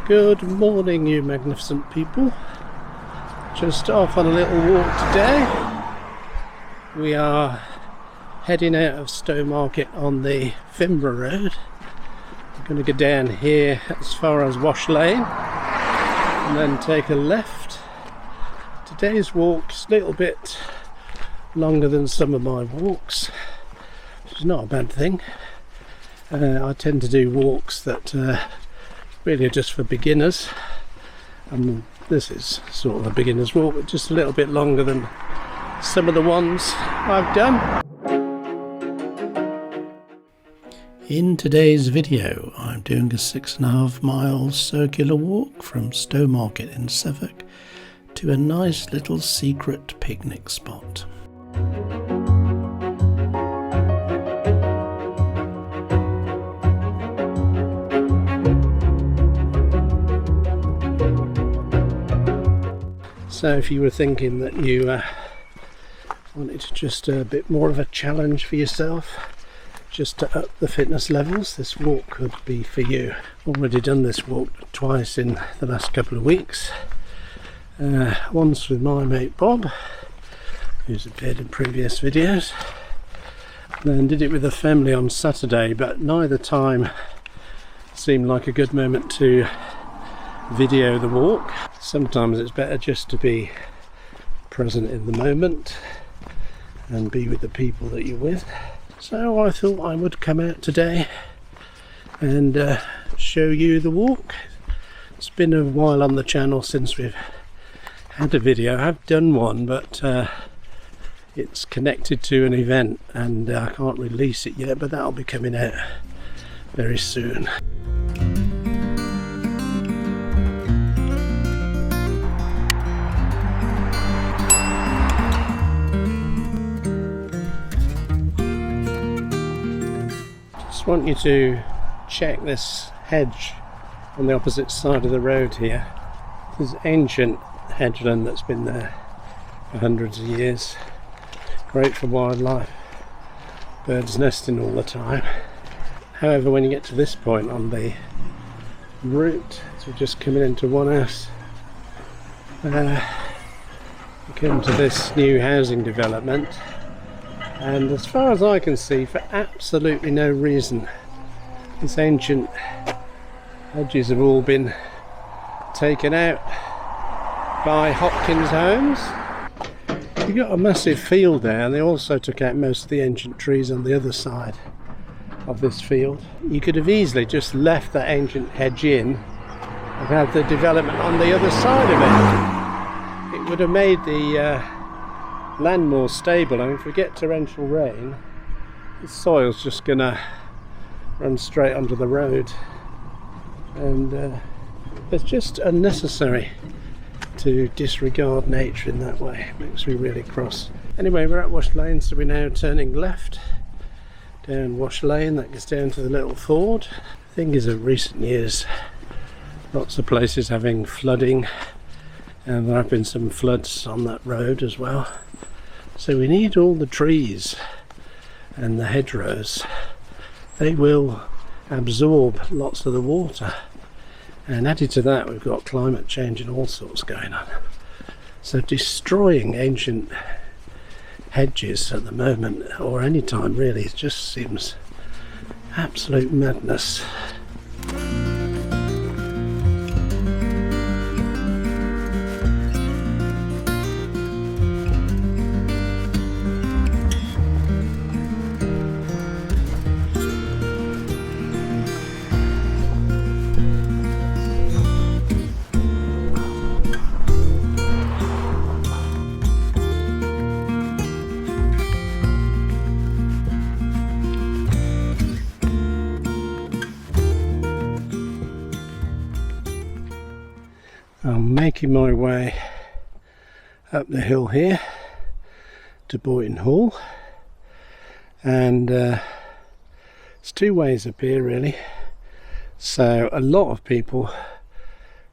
Good morning, you magnificent people. Just off on a little walk today. We are heading out of Stowmarket on the Builderston Rd. We're going to go down here as far as Wash Lane and then take a left. Today's walk is a little bit longer than some of my walks, which is not a bad thing. I tend to do walks that really are just for beginners, and this is sort of a beginner's walk, but just a little bit longer than some of the ones I've done. In today's video, I'm doing a 6.5 mile circular walk from Stowmarket in Suffolk to a nice little secret picnic spot. So if you were thinking that you wanted just a bit more of a challenge for yourself, just to up the fitness levels, this walk could be for you. Already done this walk twice in the last couple of weeks. Once with my mate Bob, who's appeared in previous videos, then did it with the family on Saturday, but neither time seemed like a good moment to video the walk. Sometimes it's better just to be present in the moment and be with the people that you're with. So I thought I would come out today and show you the walk. It's been a while on the channel since we've had a video. I've done one, but it's connected to an event and I can't release it yet, but that'll be coming out very soon. I want you to check this hedge on the opposite side of the road here. There's ancient hedgeland that's been there for hundreds of years. Great for wildlife, birds nesting all the time. However, when you get to this point on the route, so just coming into one house, you come to this new housing development. And as far as I can see, for absolutely no reason, these ancient hedges have all been taken out by Hopkins Homes. You've got a massive field there, and they also took out most of the ancient trees on the other side of this field. You could have easily just left that ancient hedge in and had the development on the other side of it. It would have made the land more stable. I mean, if we get torrential rain, the soil's just gonna run straight onto the road, and it's just unnecessary to disregard nature in that way. It makes me really cross. Anyway, we're at Wash Lane, so we're now turning left down Wash Lane. That gets down to the little ford. The thing is, of recent years, lots of places having flooding, and there have been some floods on that road as well. So we need all the trees and the hedgerows. They will absorb lots of the water, and added to that we've got climate change and all sorts going on. So destroying ancient hedges at the moment, or any time really, it just seems absolute madness. I'm making my way up the hill here to Boynton Hall, and it's two ways up here really. So a lot of people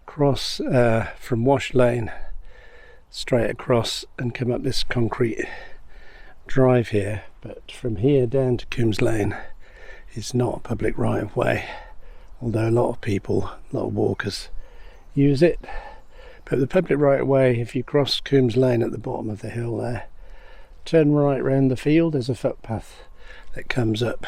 cross from Wash Lane straight across and come up this concrete drive here, but from here down to Coombs Lane is not a public right of way, although a lot of people, a lot of walkers use it. But the public right of way, if you cross Coombs Lane at the bottom of the hill there, turn right round the field, there's a footpath that comes up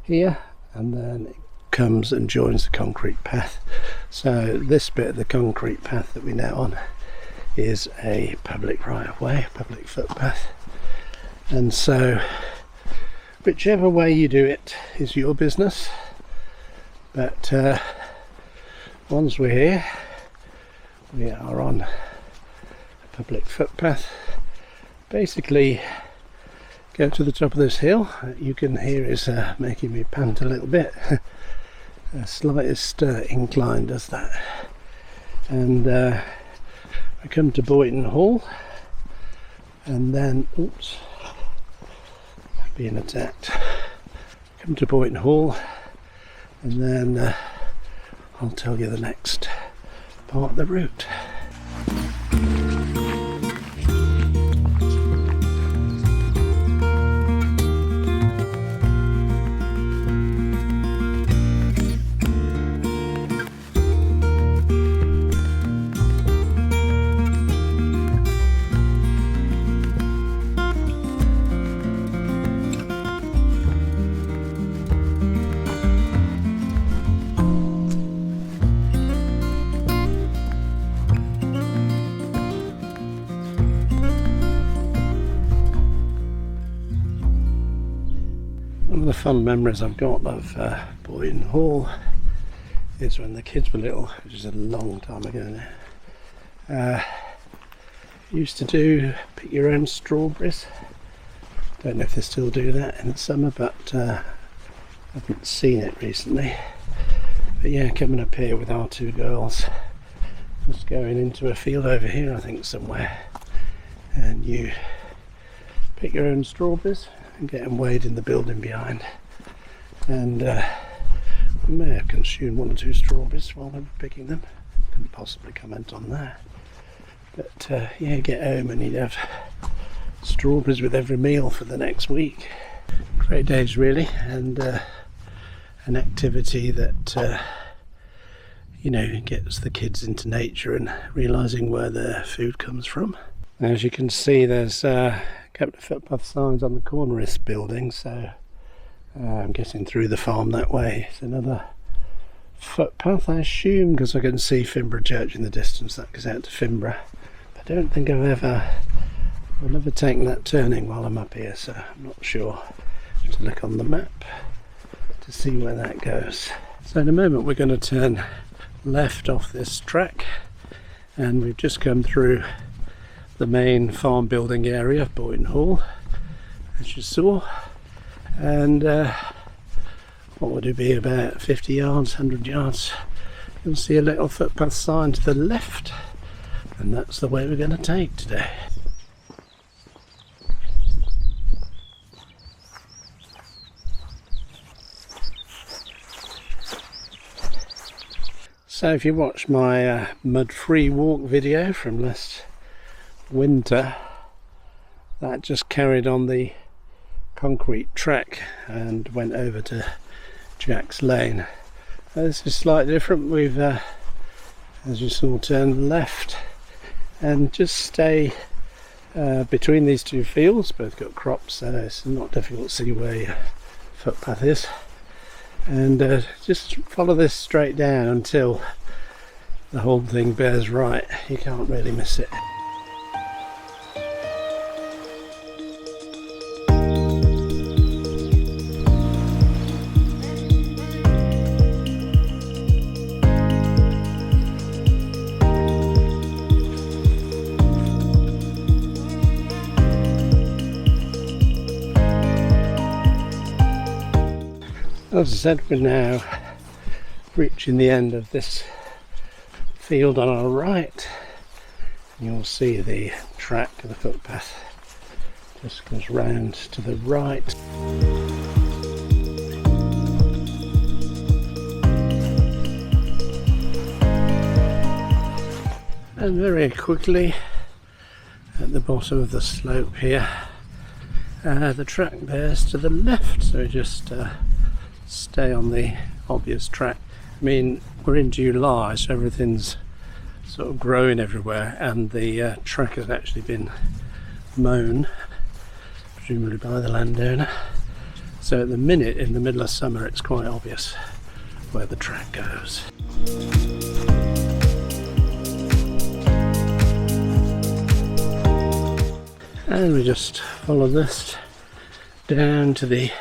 here and then it comes and joins the concrete path. So this bit of the concrete path that we're now on is a public right of way, public footpath. And so whichever way you do it is your business. But once we're here, we are on a public footpath. Basically, go to the top of this hill. You can hear it's making me pant a little bit. The slightest incline does that. And I come to Boynton Hall, and then, oops, I'm being attacked. Come to Boynton Hall, and then I'll tell you the next part of the route. One of the fun memories I've got of Boynton Hall is when the kids were little, which is a long time ago now. Used to do pick your own strawberries. Don't know if they still do that in the summer, but I haven't seen it recently. But yeah, coming up here with our two girls, just going into a field over here, I think somewhere, and you pick your own strawberries and get them weighed in the building behind. And we may have consumed 1 or 2 strawberries while we were picking them. Couldn't possibly comment on that. But yeah, get home and you'd have strawberries with every meal for the next week. Great days really, and an activity that you know, gets the kids into nature and realising where their food comes from. As you can see, there's a couple of footpath signs on the corner of this building, so I'm getting through the farm that way. It's another footpath, I assume, because I can see Finborough Church in the distance. That goes out to Finborough. I don't think I've never taken that turning while I'm up here, so I'm not sure. I have to look on the map to see where that goes. So in a moment we're going to turn left off this track, and we've just come through the main farm building area of Boynton Hall, as you saw, and what would it be, about 50 yards, 100 yards, you'll see a little footpath sign to the left, and that's the way we're going to take today. So if you watch my mud-free walk video from last winter, that just carried on the concrete track and went over to Jack's Lane. This is slightly different. We've, as you saw, turned left and just stay between these two fields. Both got crops, so it's not difficult to see where your footpath is. And just follow this straight down until the whole thing bears right. You can't really miss it. As I said, we're now reaching the end of this field on our right. You'll see the track of the footpath just goes round to the right. And very quickly at the bottom of the slope here, the track bears to the left, so just stay on the obvious track. I mean, we're in July, so everything's sort of growing everywhere, and the track has actually been mown, presumably by the landowner. So at the minute, in the middle of summer, it's quite obvious where the track goes. And we just follow this down to the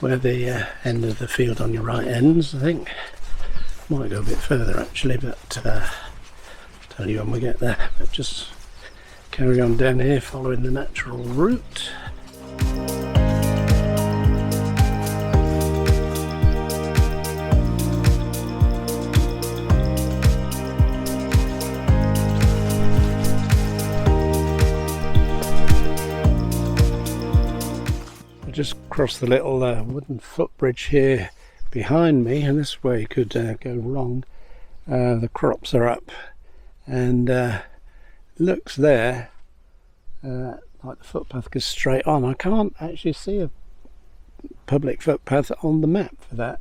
where the end of the field on your right ends, I think. Might go a bit further actually, but I'll tell you when we get there. But just carry on down here following the natural route. Just cross the little wooden footbridge here behind me, and this way could go wrong. The crops are up, and looks there like the footpath goes straight on. I can't actually see a public footpath on the map for that,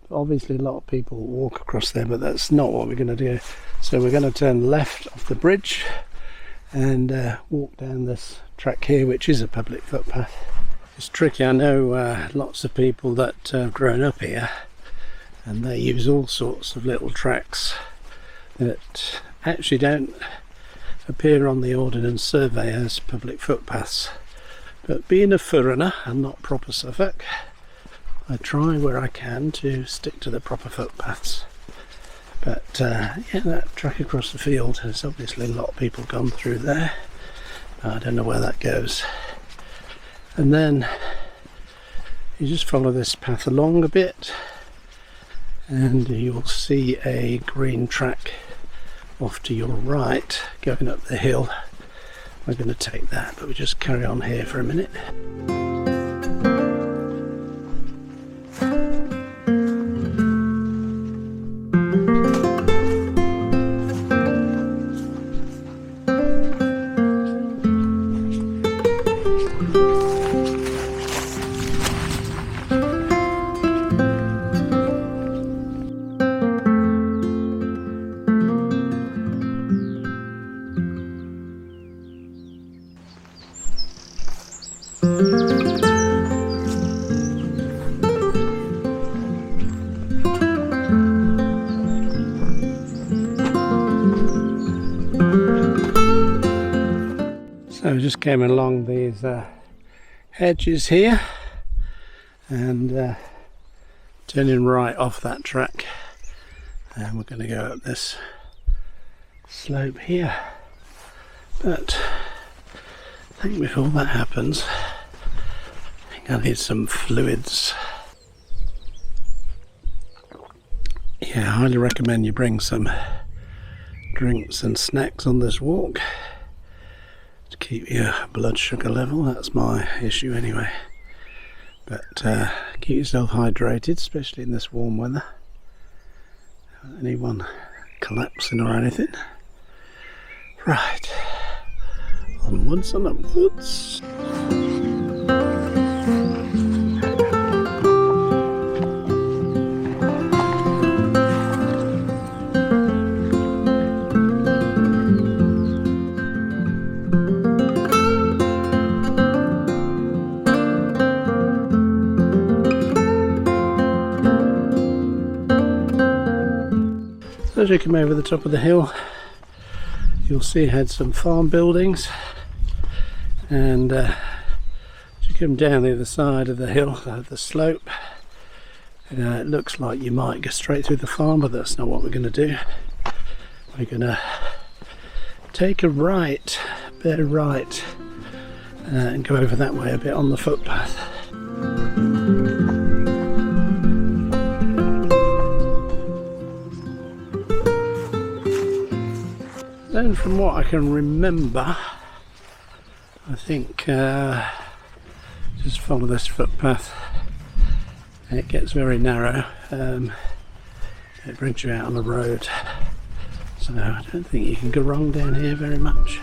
but obviously a lot of people walk across there, but that's not what we're going to do. So we're going to turn left off the bridge and walk down this track here, which is a public footpath. It's tricky. I know lots of people that have grown up here, and they use all sorts of little tracks that actually don't appear on the Ordnance Survey as public footpaths. But being a foreigner and not proper Suffolk, I try where I can to stick to the proper footpaths. But yeah, that track across the field has obviously a lot of people gone through there. I don't know where that goes. And then you just follow this path along a bit, and you'll see a green track off to your right going up the hill. We're going to take that, but we just carry on here for a minute. So we just came along these hedges here, and turning right off that track, and we're going to go up this slope here. But I think before that happens, I think I need some fluids. Yeah, I highly recommend you bring some drinks and snacks on this walk to keep your blood sugar level. That's my issue anyway. But keep yourself hydrated, especially in this warm weather. Anyone collapsing or anything. Right, onwards and upwards. As you come over the top of the hill, you'll see it had some farm buildings, and as you come down the other side of the hill, the slope, it looks like you might go straight through the farm, but that's not what we're going to do. We're going to take a right, a bit of right, and go over that way a bit on the footpath. Then from what I can remember, I think just follow this footpath, and it gets very narrow. It brings you out on the road, so I don't think you can go wrong down here very much.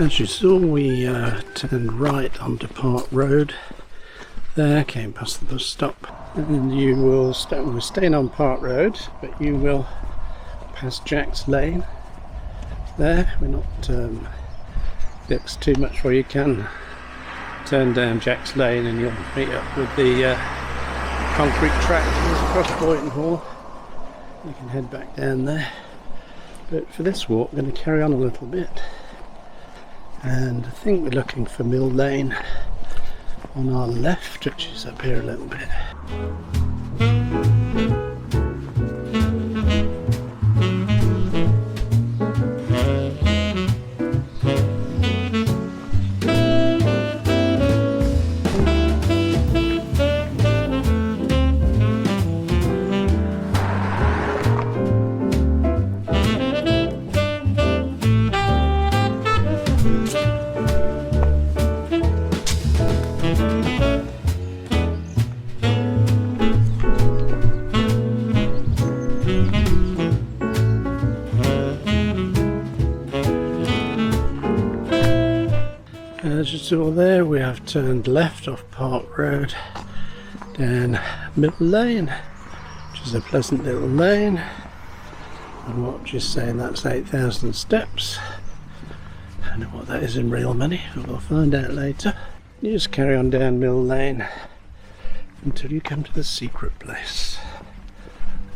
As you saw, we turned right onto Park Road there, came past the bus stop, and you will we're staying on Park Road, but you will pass Jack's Lane there. We're not it's too much for you. Can turn down Jack's Lane and you'll meet up with the concrete track across Boynton Hall. You can head back down there, but for this walk we're going to carry on a little bit, and I think we're looking for Mill Lane on our left, which is up here a little bit. As you saw there, we have turned left off Park Road down Mill Lane, which is a pleasant little lane. And what just saying that's 8,000 steps. I don't know what that is in real money, but we'll find out later. You just carry on down Mill Lane until you come to the secret place.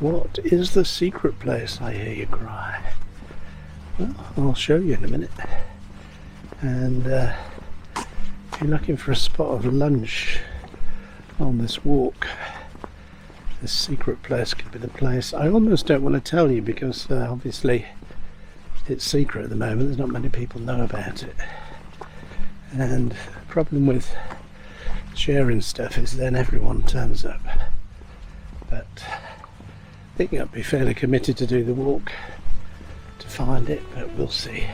What is the secret place, I hear you cry? Well, I'll show you in a minute. And if you're looking for a spot of lunch on this walk, this secret place could be the place. I almost don't want to tell you because obviously it's secret at the moment. There's not many people know about it, and the problem with sharing stuff is then everyone turns up. But I think I'd be fairly committed to do the walk to find it, but we'll see.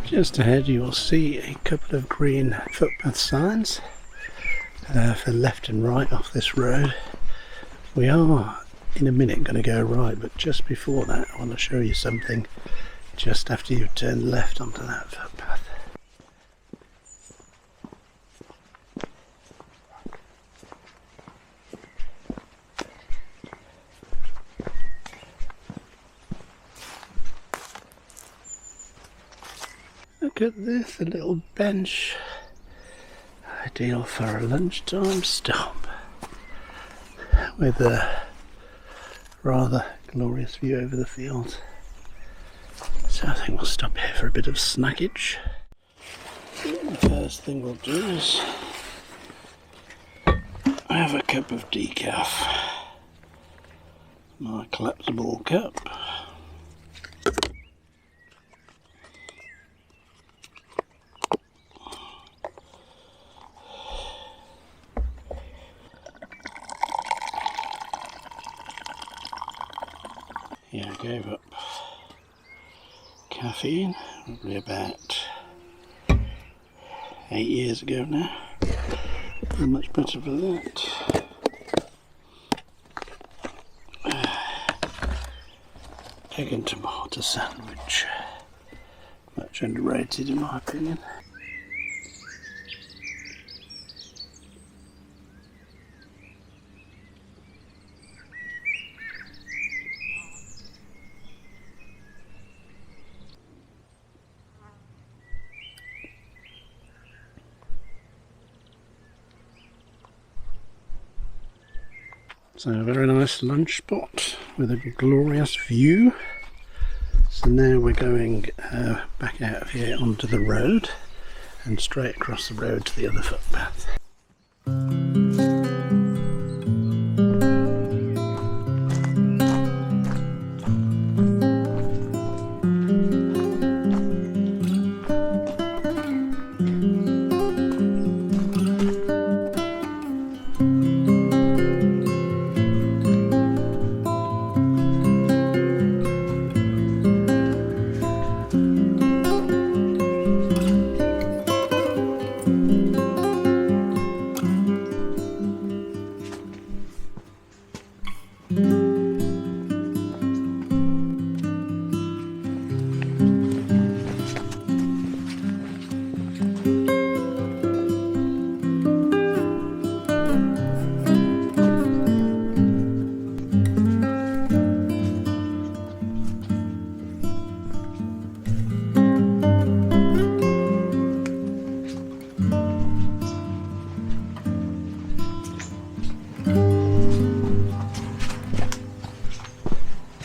Just ahead you will see a couple of green footpath signs for left and right off this road. We are in a minute going to go right, but just before that I want to show you something just after you've turned left onto that footpath. Look at this, a little bench, ideal for a lunchtime stop, with a rather glorious view over the fields. So I think we'll stop here for a bit of snackage. The first thing we'll do is have a cup of decaf, my collapsible cup. Yeah, I gave up caffeine probably about 8 years ago now. I'm much better for that. Egg and tomato sandwich. Much underrated in my opinion. So a very nice lunch spot with a glorious view. So now we're going back out of here onto the road and straight across the road to the other footpath.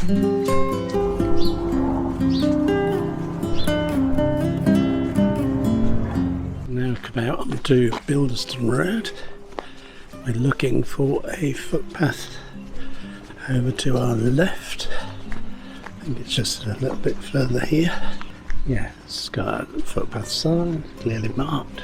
Now come out onto Builderston Rd. We're looking for a footpath over to our left. I think it's just a little bit further here. Yeah, it's got a footpath sign, clearly marked.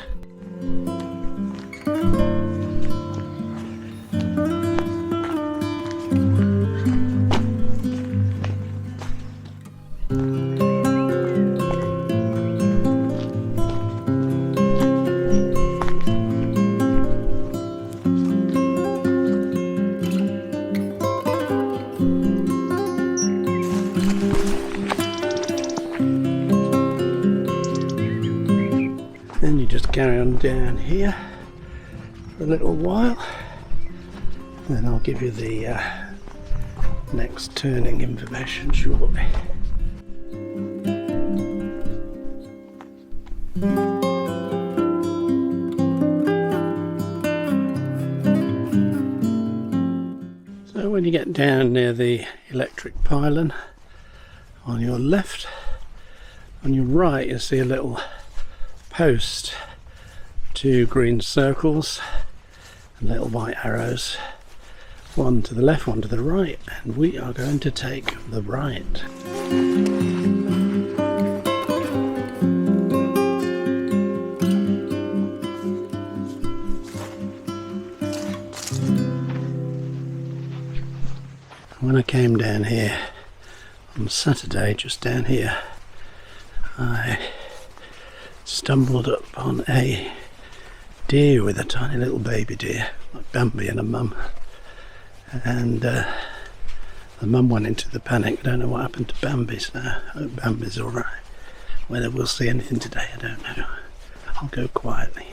Then you just carry on down here for a little while, then I'll give you the next turning information shortly. So when you get down near the electric pylon on your left, on your right you see a little post, two green circles and little white arrows, one to the left, one to the right, and we are going to take the right. When I came down here on Saturday, just down here, I stumbled upon a deer with a tiny little baby deer, like Bambi and a mum, and the mum went into the panic. I don't know what happened to Bambi, so I hope Bambi's alright. Whether we'll see anything today, I don't know. I'll go quietly.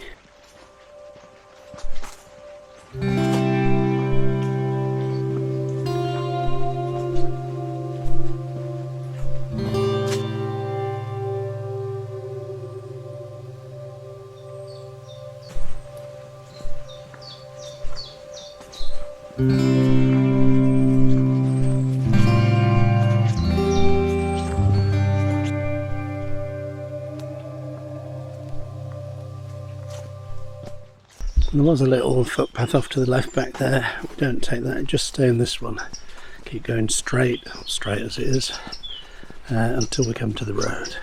There was a little footpath off to the left back there. We don't take that, just stay in this one. Keep going straight as it is, until we come to the road.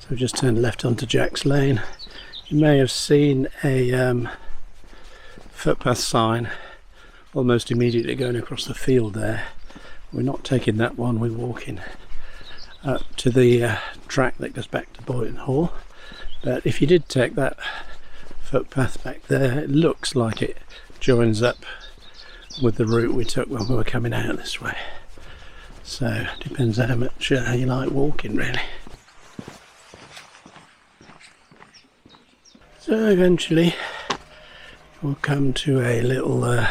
So just turned left onto Jack's Lane. You may have seen a footpath sign almost immediately going across the field there. We're not taking that one, we're walking up to the track that goes back to Boynton Hall. But if you did take that footpath back there, it looks like it joins up with the route we took when we were coming out this way. So depends how much you like walking, really. So eventually we'll come to a little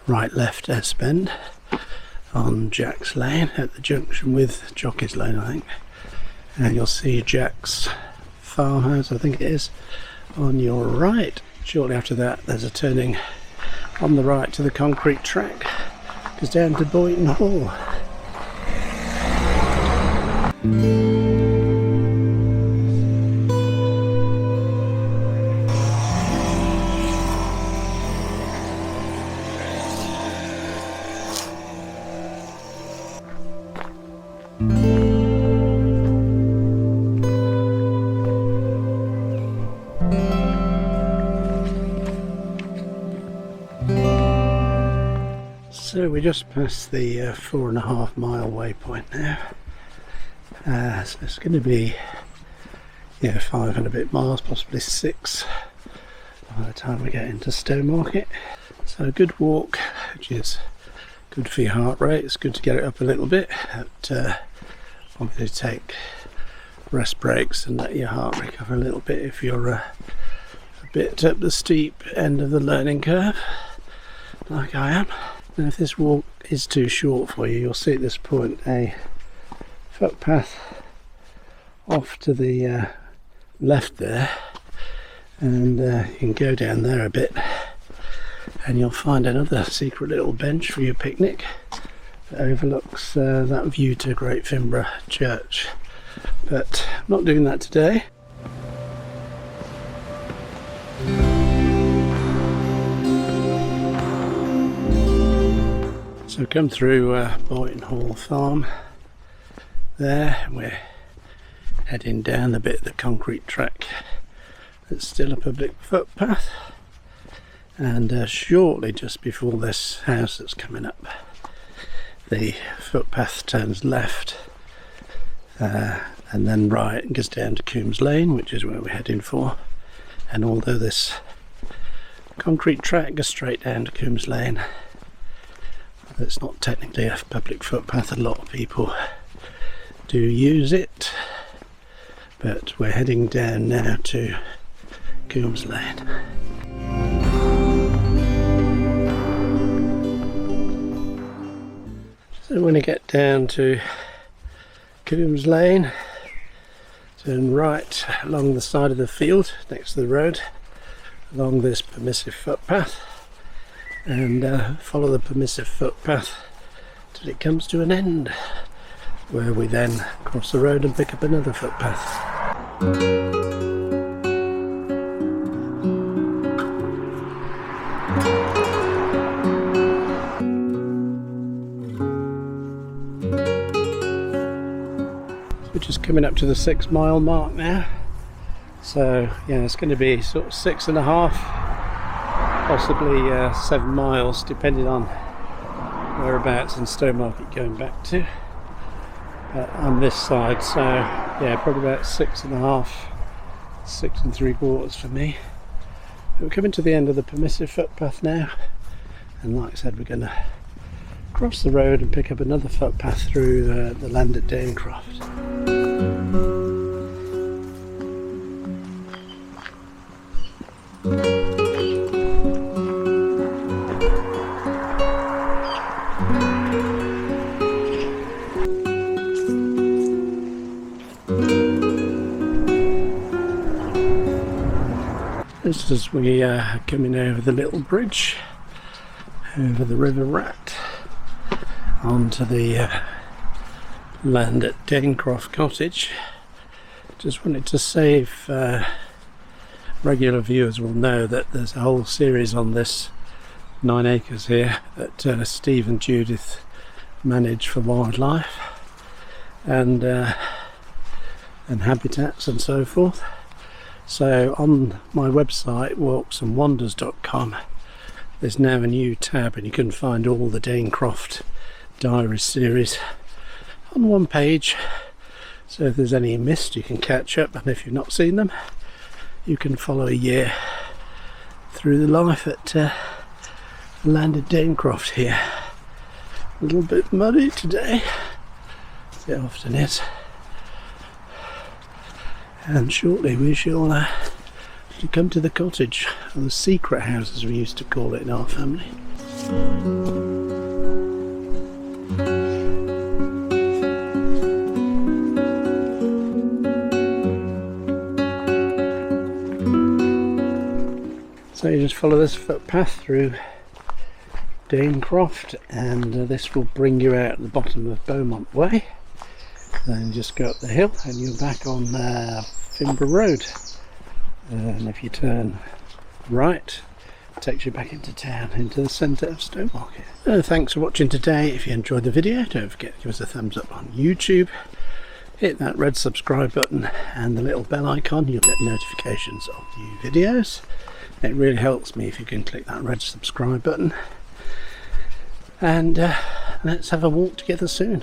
right-left S-bend on Jack's Lane at the junction with Jockey's Lane, I think. And you'll see Jack's farmhouse, I think it is, on your right. Shortly after that there's a turning on the right to the concrete track, goes down to Boynton Hall. So we just passed the 4.5 mile waypoint now. So it's going to be 5 and a bit miles, possibly 6 by the time we get into Stowmarket. So a good walk, which is good for your heart rate. It's good to get it up a little bit. But obviously take rest breaks and let your heart recover a little bit if you're a bit up the steep end of the learning curve, like I am. Now if this walk is too short for you, you'll see at this point a footpath off to the left there, and you can go down there a bit and you'll find another secret little bench for your picnic that overlooks that view to Great Finborough Church. But I'm not doing that today. So come through Boynton Hall Farm there, and we're heading down the bit of the concrete track that's still a public footpath, and shortly just before this house that's coming up, the footpath turns left and then right and goes down to Coombs Lane, which is where we're heading for. And although this concrete track goes straight down to Coombs Lane, it's not technically a public footpath. A lot of people do use it, but we're heading down now to Coombs Lane. So when you get down to Coombs Lane, turn right along the side of the field next to the road along this permissive footpath, and follow the permissive footpath till it comes to an end, where we then cross the road and pick up another footpath. We're just coming up to the 6 mile mark now, so yeah, it's going to be sort of 6.5, possibly 7 miles, depending on whereabouts in Stowmarket going back to. On this side, so yeah, probably about 6.5, 6 3/4 for me. We're coming to the end of the permissive footpath now, and like I said, we're going to cross the road and pick up another footpath through the land at Danecroft. Just as we are coming over the little bridge over the River Rat onto the land at Danecroft Cottage, just wanted to say, if regular viewers will know that there's a whole series on this 9 acres here that Steve and Judith manage for wildlife and habitats and so forth. So on my website, walksandwonders.com, there's now a new tab, and you can find all the Danecroft Diaries series on one page. So if there's any you missed, you can catch up, and if you've not seen them, you can follow a year through the life at the land of Danecroft here. A little bit muddy today, as it often is. And shortly we shall come to the cottage, or the secret house as we used to call it in our family. So you just follow this footpath through Danecroft, and this will bring you out at the bottom of Beaumont Way. Then just go up the hill and you're back on Finborough Road, and if you turn right, it takes you back into town, into the centre of Stowmarket. Thanks for watching today. If you enjoyed the video, don't forget to give us a thumbs up on YouTube, hit that red subscribe button and the little bell icon. You'll get notifications of new videos. It really helps me if you can click that red subscribe button, and let's have a walk together soon.